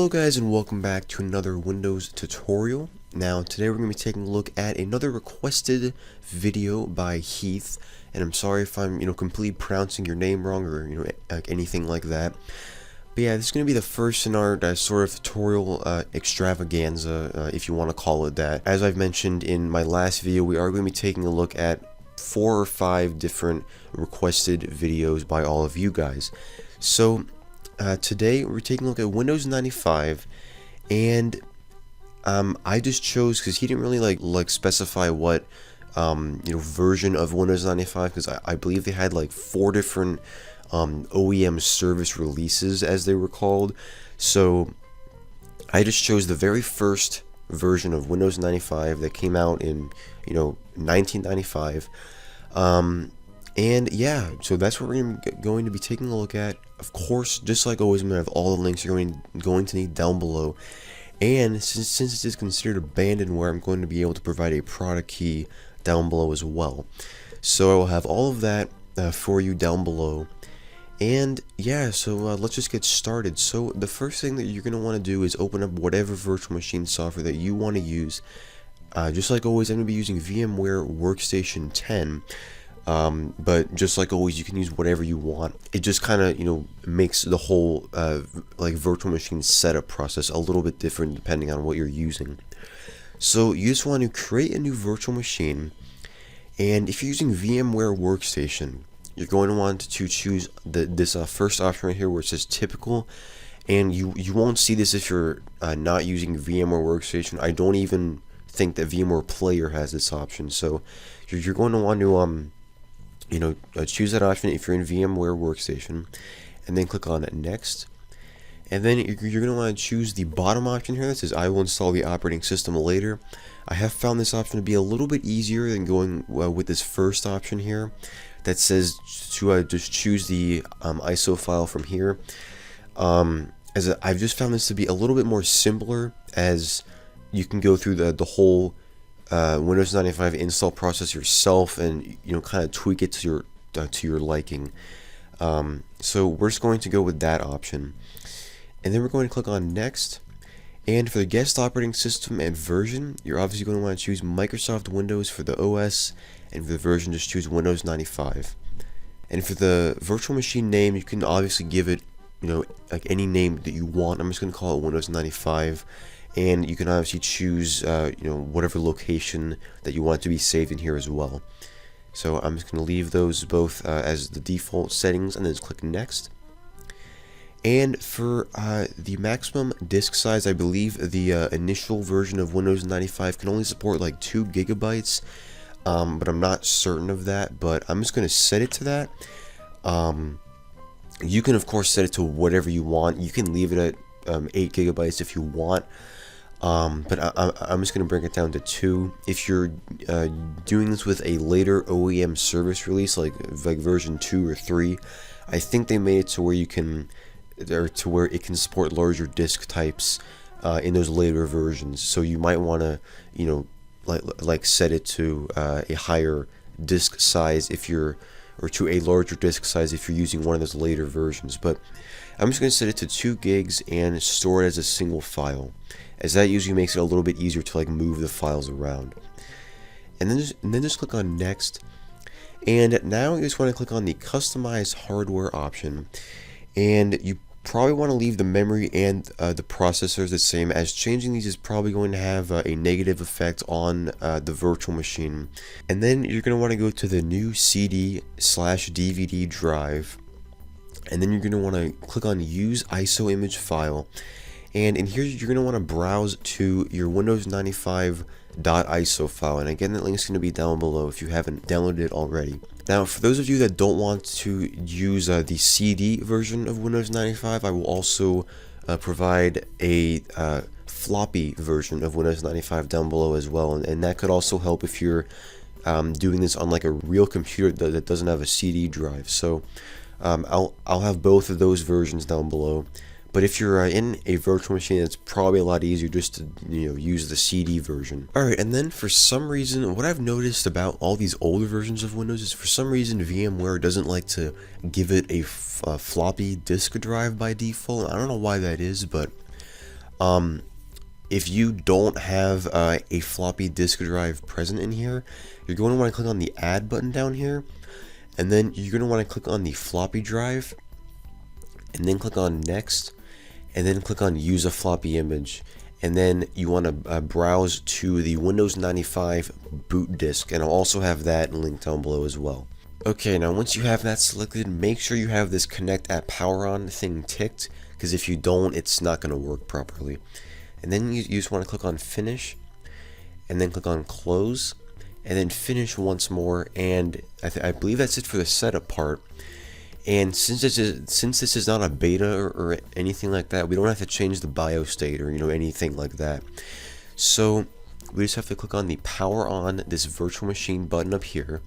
Hello guys and welcome back to another Windows tutorial. Now today we're going to be taking a look at another requested video by Heath, and I'm sorry if I'm completely pronouncing your name wrong or like anything like that. But yeah, this is going to be the first in our sort of tutorial extravaganza, if you want to call it that. As I've mentioned in my last video, we are going to be taking a look at 4 or 5 different requested videos by all of you guys. So today we're taking a look at Windows 95, and I just chose because he didn't really like specify what version of Windows 95, because I believe they had like 4 different OEM service releases, as they were called. So I just chose the very first version of Windows 95 that came out in 1995. And yeah, so that's what we're going to be taking a look at. Of course, just like always, I'm going to have all the links you're going to need down below. And since it is considered abandonware, I'm going to be able to provide a product key down below as well. So I will have all of that for you down below. And yeah, so let's just get started. So the first thing that you're going to want to do is open up whatever virtual machine software that you want to use. Just like always, I'm going to be using VMware Workstation 10. But just like always, you can use whatever you want. It just kind of makes the whole like virtual machine setup process a little bit different depending on what you're using. So you just want to create a new virtual machine, and if you're using VMware Workstation, you're going to want to choose this first option right here where it says typical. And you won't see this if you're not using VMware Workstation. I don't even think that VMware Player has this option. So you're going to want to choose that option if you're in VMware Workstation, and then click on Next. And then you're going to want to choose the bottom option here that says I will install the operating system later. I have found this option to be a little bit easier than going with this first option here that says to just choose the ISO file from here. As I've just found this to be a little bit more simpler, as you can go through the whole Windows 95 install process yourself and kind of tweak it to your liking. So we're just going to go with that option, and then we're going to click on Next. And for the guest operating system and version, you're obviously going to want to choose Microsoft Windows for the OS, and for the version just choose Windows 95. And for the virtual machine name, you can obviously give it like any name that you want. I'm just going to call it Windows 95. And you can obviously choose whatever location that you want to be saved in here as well. So I'm just going to leave those both as the default settings, and then just click Next. And for the maximum disk size, I believe the initial version of Windows 95 can only support like 2 gigabytes, but I'm not certain of that. But I'm just going to set it to that. You can of course set it to whatever you want. You can leave it at 8 gigabytes if you want. But I'm just going to bring it down to 2. If you're doing this with a later OEM service release, like version 2 or 3, I think they made it to where you can, or to where it can support larger disk types in those later versions. So you might want to, like set it to a higher disk size if you're, or to a larger disk size if you're using one of those later versions. But I'm just going to set it to 2 gigs and store it as a single file, as that usually makes it a little bit easier to move the files around. And then just click on Next. And now you just want to click on the Customize Hardware option, and you probably want to leave the memory and the processors the same, as changing these is probably going to have a negative effect on the virtual machine. And then you're going to want to go to the new CD/DVD drive, and then you're going to want to click on Use ISO Image File. And in here, you're going to want to browse to your Windows 95 .iso file, and again, that link is going to be down below if you haven't downloaded it already. Now, for those of you that don't want to use the CD version of Windows 95, I will also provide a floppy version of Windows 95 down below as well, and that could also help if you're doing this on like a real computer that doesn't have a CD drive. So I'll have both of those versions down below. But if you're in a virtual machine, it's probably a lot easier just to use the CD version. Alright, and then for some reason, what I've noticed about all these older versions of Windows is for some reason VMware doesn't like to give it a floppy disk drive by default. I don't know why that is, but If you don't have a floppy disk drive present in here, you're going to want to click on the add button down here, and then you're going to want to click on the floppy drive, and then click on next, and then click on use a floppy image, and then you want to browse to the Windows 95 boot disk, and I'll also have that linked down below as well. Okay, now once you have that selected, make sure you have this connect at power on thing ticked, because if you don't, it's not going to work properly. And then you just want to click on finish, and then click on close, and then finish once more, and I believe that's it for the setup part. And since this is not a beta or anything like that, we don't have to change the BIOS state or anything like that. So we just have to click on the power on this virtual machine button up here,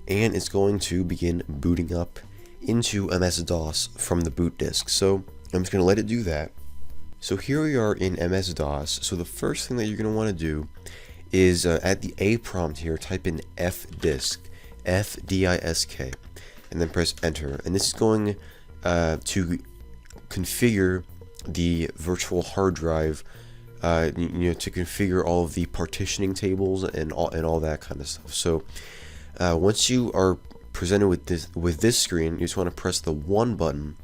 and it's going to begin booting up into MS-DOS from the boot disk. So I'm just going to let it do that. So here we are in MS-DOS. So the first thing that you're going to want to do is at the A prompt here, type in fdisk, F-D-I-S-K, and then press enter. And this is going to configure the virtual hard drive, to configure all of the partitioning tables and all that kind of stuff. So once you are presented with this screen, you just want to press the 1 button,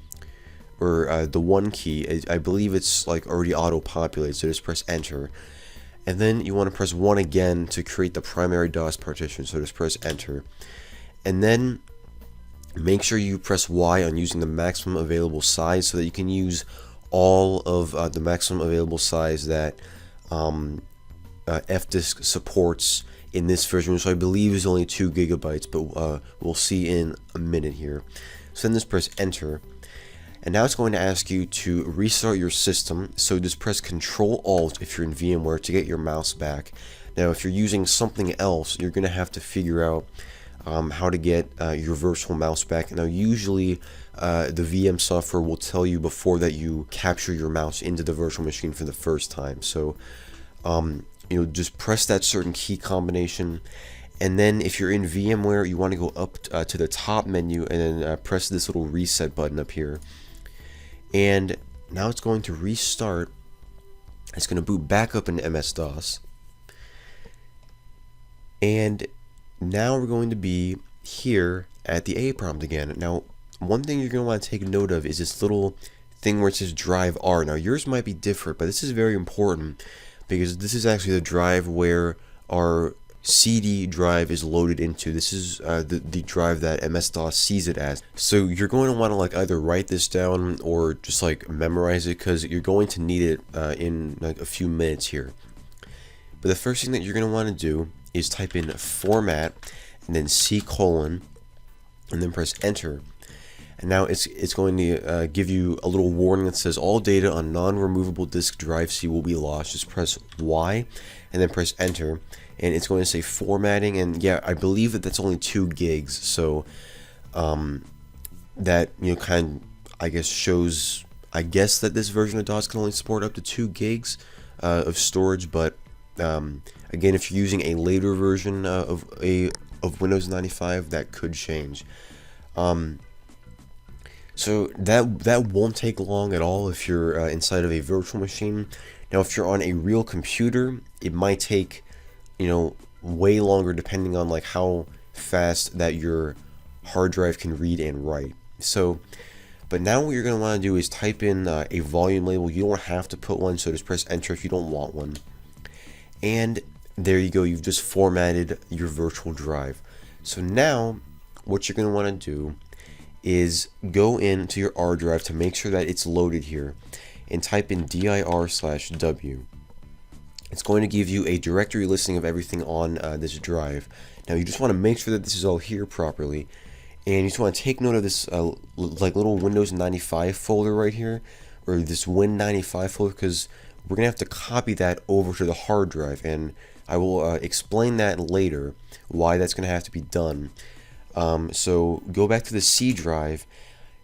or the 1 key. I believe it's like already auto-populated, so just press enter. And then you want to press 1 again to create the primary DOS partition, so just press enter. And then make sure you press Y on using the maximum available size, so that you can use all of the maximum available size that fdisk supports in this version, which I believe is only 2 gigabytes, but we'll see in a minute here. So then just press enter. And now it's going to ask you to restart your system, so just press Control-Alt if you're in VMware to get your mouse back. Now if you're using something else, you're going to have to figure out how to get your virtual mouse back. Now usually the VM software will tell you before that you capture your mouse into the virtual machine for the first time. So just press that certain key combination, and then if you're in VMware, you want to go up to the top menu and then press this little reset button up here. And now it's going to restart. It's going to boot back up into MS-DOS. And now we're going to be here at the A prompt again. Now, one thing you're going to want to take note of is this little thing where it says drive R. Now, yours might be different, but this is very important because this is actually the drive where our CD drive is loaded into. This is the drive that MS-DOS sees it as. So you're going to want to like either write this down or just like memorize it, because you're going to need it in like a few minutes here. But the first thing that you're going to want to do is type in format and then C:, and then press enter. And now it's going to give you a little warning that says all data on non-removable disk drive C will be lost. Just press Y and then press enter, and it's going to say formatting. And yeah, I believe that that's only 2 gigs, so that kind of, I guess, shows that this version of DOS can only support up to 2 gigs of storage. But again, if you're using a later version of Windows 95, that could change. So that won't take long at all if you're inside of a virtual machine. Now, if you're on a real computer, it might take way longer, depending on like how fast that your hard drive can read and write. So, but now what you're going to want to do is type in a volume label. You don't have to put one, so just press enter if you don't want one. And there you go, you've just formatted your virtual drive. So now what you're going to want to do is go into your R drive to make sure that it's loaded here, and type in dir/w. It's going to give you a directory listing of everything on this drive. Now you just want to make sure that this is all here properly, and you just want to take note of this like little Windows 95 folder right here, or this Win95 folder, because we're gonna have to copy that over to the hard drive, and I will explain that later why that's gonna have to be done. So go back to the C drive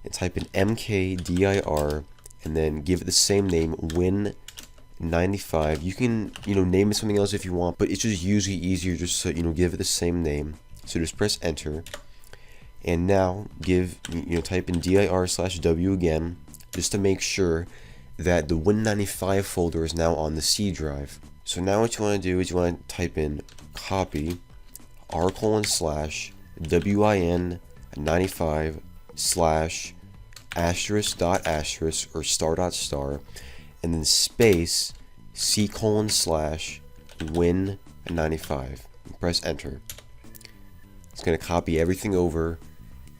and type in mkdir, and then give it the same name, Win95. You can name it something else if you want, but it's just usually easier just to give it the same name. So just press enter, and now type in dir/w again, just to make sure that the Win95 folder is now on the C drive. So now what you want to do is you want to type in copy r:/win95/ asterisk dot asterisk or star dot star, and then space c:/win95. Press enter. It's going to copy everything over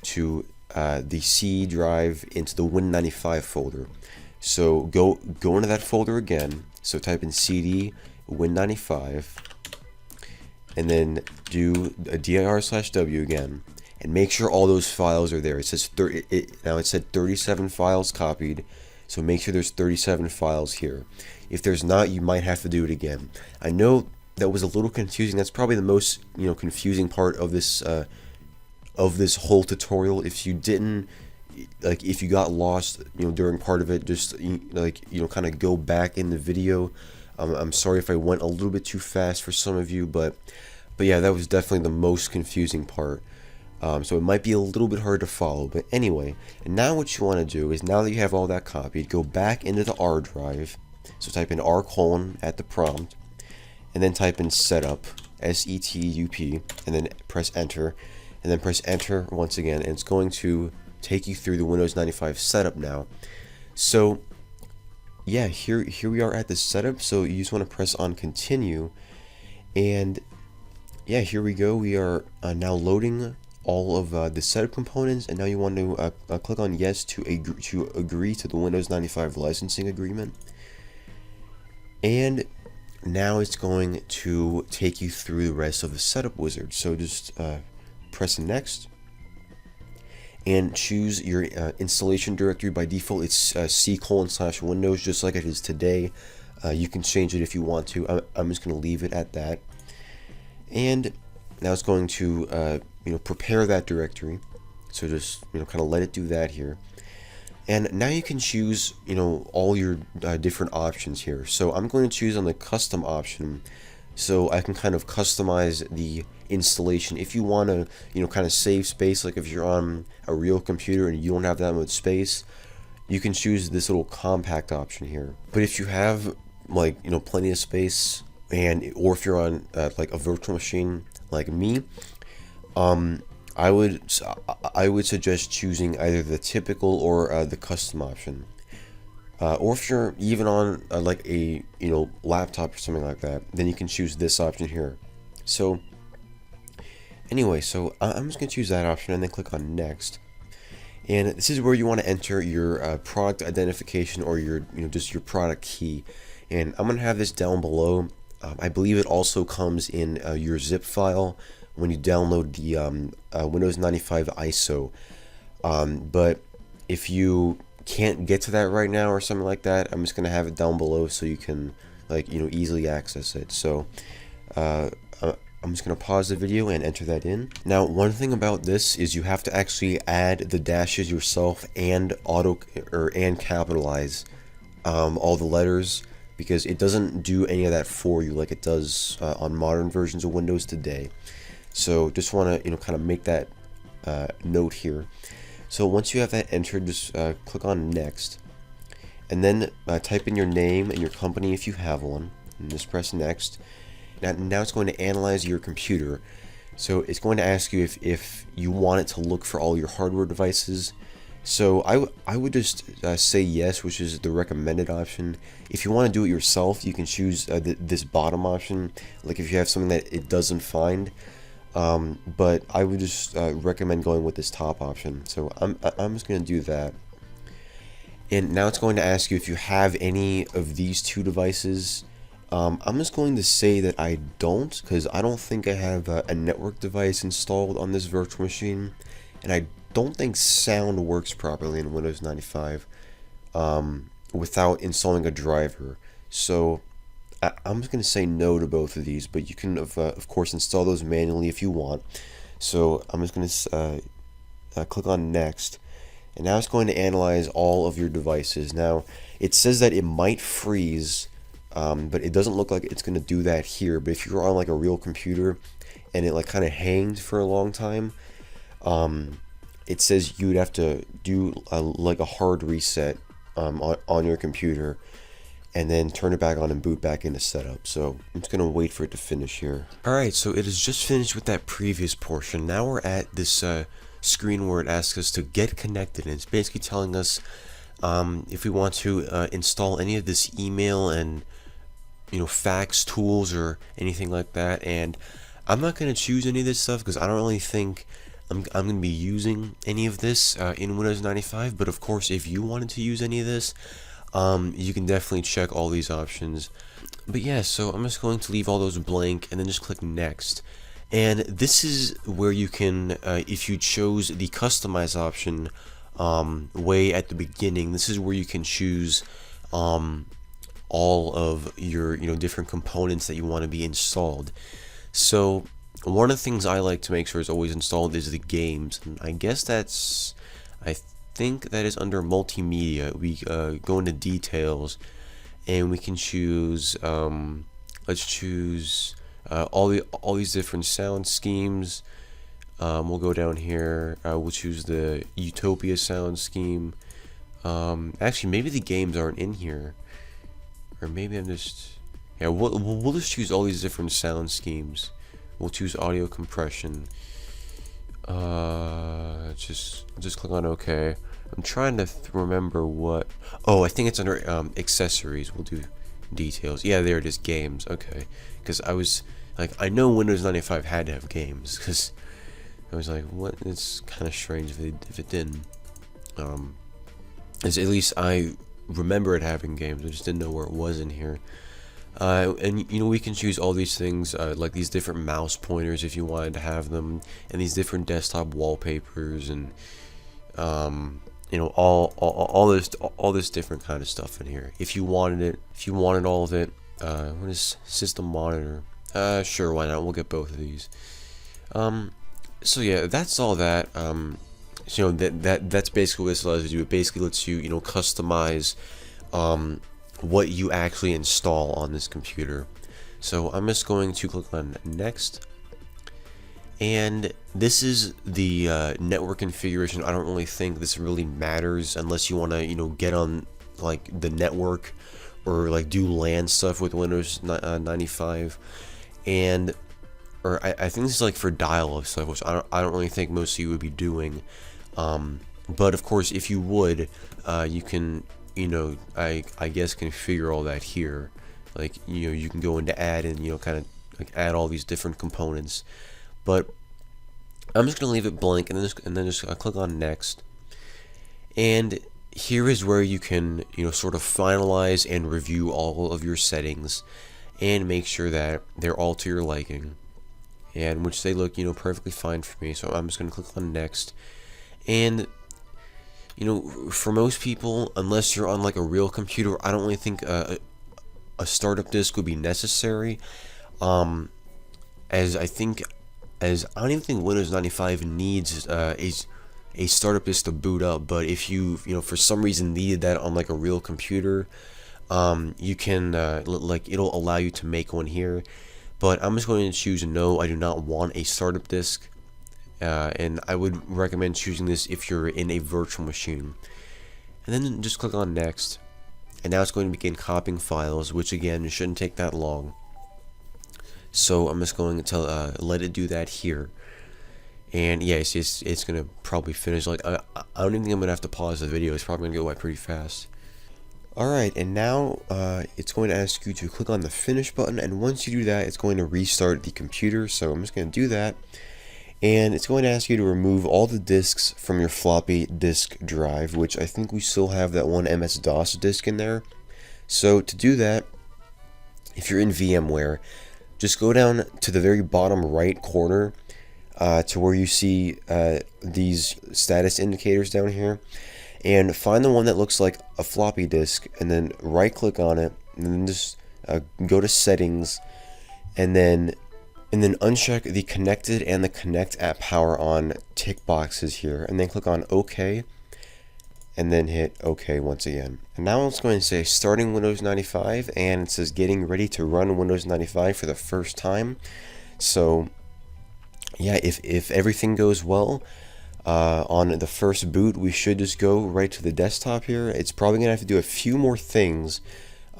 to the C drive into the Win95 folder. So go into that folder again. So type in cd Win95 and then do a dir/w again, and make sure all those files are there. It says now it said 37 files copied, so make sure there's 37 files here. If there's not, you might have to do it again. I know that was a little confusing. That's probably the most confusing part of this whole tutorial. If you didn't if you got lost during part of it, just kind of go back in the video. I'm sorry if I went a little bit too fast for some of you, but yeah, that was definitely the most confusing part. So it might be a little bit hard to follow, but anyway. And now what you want to do is, now that you have all that copied, go back into the R drive. So type in r: at the prompt, and then type in setup, setup, and then press enter, and then press enter once again, and it's going to take you through the Windows 95 setup now. So yeah, here we are at the setup. So you just want to press on continue, and yeah, here we go. We are now loading all of the setup components, and now you want to click on yes to agree to the Windows 95 licensing agreement. And now it's going to take you through the rest of the setup wizard. So just press next and choose your installation directory. By default it's c:/Windows, just like it is today. You can change it if you want to. I'm just going to leave it at that. And now it's going to prepare that directory. So just kind of let it do that here. And now you can choose all your different options here. So I'm going to choose on the custom option, so I can kind of customize the installation. If you want to kind of save space, like if you're on a real computer and you don't have that much space, you can choose this little compact option here. But if you have plenty of space, or if you're on like a virtual machine like me, I would suggest choosing either the typical or the custom option. Or if you're even on like a laptop or something like that, then you can choose this option here. So anyway, so I'm just gonna choose that option and then click on next. And this is where you want to enter your product identification, or your just your product key. And I'm gonna have this down below. I believe it also comes in your zip file when you download the Windows 95 ISO. But if you can't get to that right now or something like that, I'm just gonna have it down below so you can easily access it. So I'm just gonna pause the video and enter that in. Now, one thing about this is you have to actually add the dashes yourself and and capitalize all the letters, because it doesn't do any of that for you like it does on modern versions of Windows today. So just want to kind of make that note here. So once you have that entered, just click on next, and then type in your name and your company if you have one, and just press next. Now it's going to analyze your computer. So it's going to ask you if you want it to look for all your hardware devices. So I would just say yes, which is the recommended option. If you want to do it yourself, you can choose this bottom option, like if you have something that it doesn't find. But I would just recommend going with this top option. So I'm just going to do that. And now it's going to ask you if you have any of these two devices. I'm just going to say that I don't, because I don't think I have a network device installed on this virtual machine, and I don't think sound works properly in Windows 95 without installing a driver. So I'm just going to say no to both of these, but you can of course install those manually if you want. So I'm just going to click on next, and now it's going to analyze all of your devices. Now it says that it might freeze, but it doesn't look like it's going to do that here. But if you're on like a real computer and it kind of hangs for a long time, it says you'd have to do like a hard reset on your computer, and then turn it back on and boot back into setup. So I'm just gonna wait for it to finish here. Alright, so it has just finished with that previous portion. Now we're at this screen where it asks us to get connected, and it's basically telling us if we want to install any of this email and fax tools or anything like that. And I'm not going to choose any of this stuff because I don't really think I'm going to be using any of this in Windows 95. But of course, if you wanted to use any of this, you can definitely check all these options. But yeah, so I'm just going to leave all those blank and then just click next. And this is where you can, if you chose the customize option way at the beginning, this is where you can choose all of your different components that you want to be installed. So one of the things I like to make sure is always installed is the games, and I guess I think that is under multimedia. We go into details and we can choose let's choose all these different sound schemes. We'll go down here, we'll choose the Utopia sound scheme. Actually, maybe the games aren't in here, or maybe I'm just, yeah, we'll just choose all these different sound schemes. We'll choose audio compression. Just click on OK. I'm trying to remember what, oh, I think it's under accessories. We'll do details. Yeah, there it is, games. Okay, because I was like, I know Windows 95 had to have games, because I was like, what? It's kind of strange if it didn't. As at least I remember it having games. I just didn't know where it was in here. And we can choose all these things, like these different mouse pointers if you wanted to have them, and these different desktop wallpapers, and all this different kind of stuff in here. If you wanted it, if you wanted all of it. What is system monitor? Sure, why not? We'll get both of these. So yeah, that's all that. That's basically what this allows you to do. It basically lets you, customize what you actually install on this computer. So I'm just going to click on next, and this is the network configuration. I don't really think this really matters unless you want to get on like the network or like do LAN stuff with Windows 95. And I think this is like for dial-up stuff, which I don't really think most of you would be doing. But of course, if you would, you can, I guess configure all that here. Like, you can go into add and, kind of like add all these different components. But I'm just gonna leave it blank and then just click on next. And here is where you can, sort of finalize and review all of your settings and make sure that they're all to your liking, and which they look, perfectly fine for me. So I'm just going to click on next. And for most people, unless you're on like a real computer, I don't really think a startup disk would be necessary, as I don't even think Windows 95 needs a startup disk to boot up. But if you for some reason needed that on like a real computer, you can like it'll allow you to make one here. But I'm just going to choose no, I do not want a startup disk, and I would recommend choosing this if you're in a virtual machine. And then just click on next, and now it's going to begin copying files, which again shouldn't take that long. So I'm just going to let it do that here. And yeah, it's going to probably finish. Like I don't even think I'm going to have to pause the video. It's probably going to go by pretty fast. Alright, and now it's going to ask you to click on the finish button, and once you do that, it's going to restart the computer. So I'm just going to do that, and it's going to ask you to remove all the disks from your floppy disk drive, which I think we still have that one MS-DOS disk in there. So to do that, if you're in VMware, just go down to the very bottom right corner to where you see these status indicators down here, and find the one that looks like a floppy disk, and then right click on it, and then just go to settings, and then uncheck the connected and the connect at power on tick boxes here, and then click on OK, and then hit OK once again. And now it's going to say starting Windows 95, and it says getting ready to run Windows 95 for the first time. So yeah, if everything goes well, on the first boot, we should just go right to the desktop here. It's probably gonna have to do a few more things.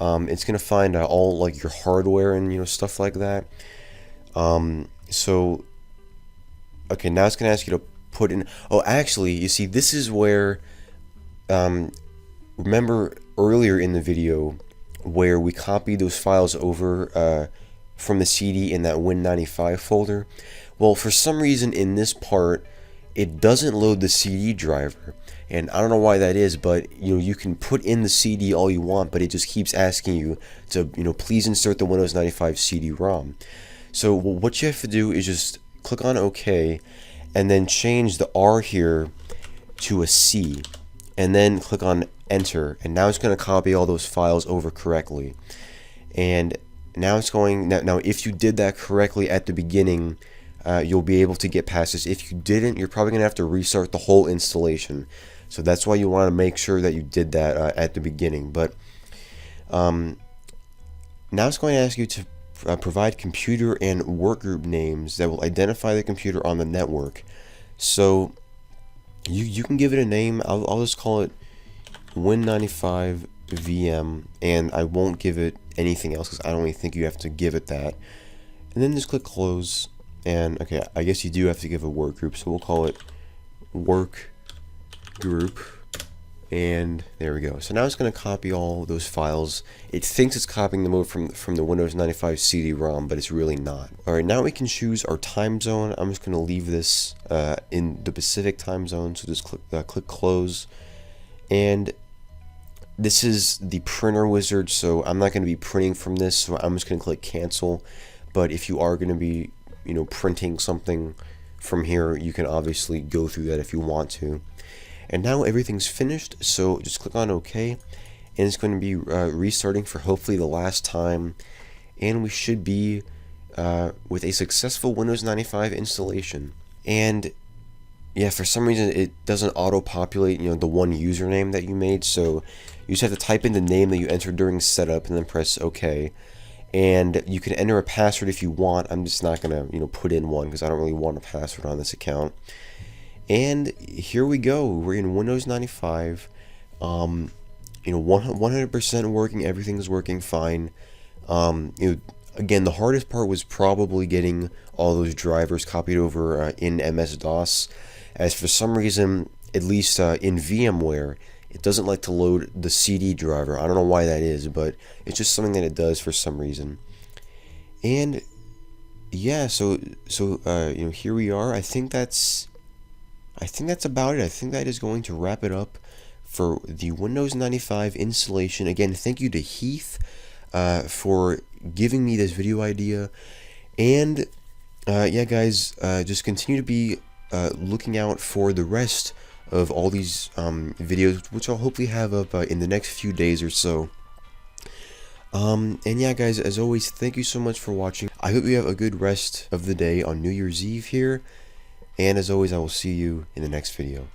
It's gonna find all like your hardware and stuff like that. So okay, now it's gonna ask you to put in. Oh, actually, you see, this is where remember earlier in the video where we copied those files over from the CD in that Win95 folder. Well, for some reason in this part, it doesn't load the CD driver, and I don't know why that is, but you can put in the CD all you want, but it just keeps asking you to please insert the Windows 95 CD-ROM. So what you have to do is just click on OK, and then change the R here to a C, and then click on Enter, and now it's going to copy all those files over correctly. And now it's going, now if you did that correctly at the beginning, you'll be able to get past this. If you didn't, you're probably going to have to restart the whole installation. So that's why you want to make sure that you did that at the beginning. But now it's going to ask you to provide computer and workgroup names that will identify the computer on the network. So you can give it a name. I'll just call it Win95 VM, and I won't give it anything else because I don't really think you have to give it that. And then just click close. And okay, I guess you do have to give a work group, so we'll call it work group, and there we go. So now it's going to copy all those files. It thinks it's copying them over from the Windows 95 CD-ROM, but it's really not. Alright, now we can choose our time zone. I'm just going to leave this in the Pacific time zone, so just click close. And this is the printer wizard, so I'm not going to be printing from this, so I'm just going to click cancel. But if you are going to be printing something from here, you can obviously go through that if you want to. And now everything's finished, so just click on OK, and it's going to be restarting for hopefully the last time, and we should be with a successful Windows 95 installation. And yeah, for some reason it doesn't auto-populate the one username that you made, so you just have to type in the name that you entered during setup and then press OK. And you can enter a password if you want. I'm just not gonna put in one because I don't really want a password on this account. And here we go. We're in Windows 95. 100% working. Everything's working fine. Again, the hardest part was probably getting all those drivers copied over in MS-DOS, as for some reason, at least in VMware, it doesn't like to load the CD driver. I don't know why that is, but it's just something that it does for some reason. And yeah, so here we are. I think that's about it. I think that is going to wrap it up for the Windows 95 installation. Again, thank you to Heath for giving me this video idea. And yeah, guys, just continue to be looking out for the rest of all these videos, which I'll hopefully have up in the next few days or so. And yeah, guys, as always, thank you so much for watching. I hope you have a good rest of the day on New Year's Eve here, and as always, I will see you in the next video.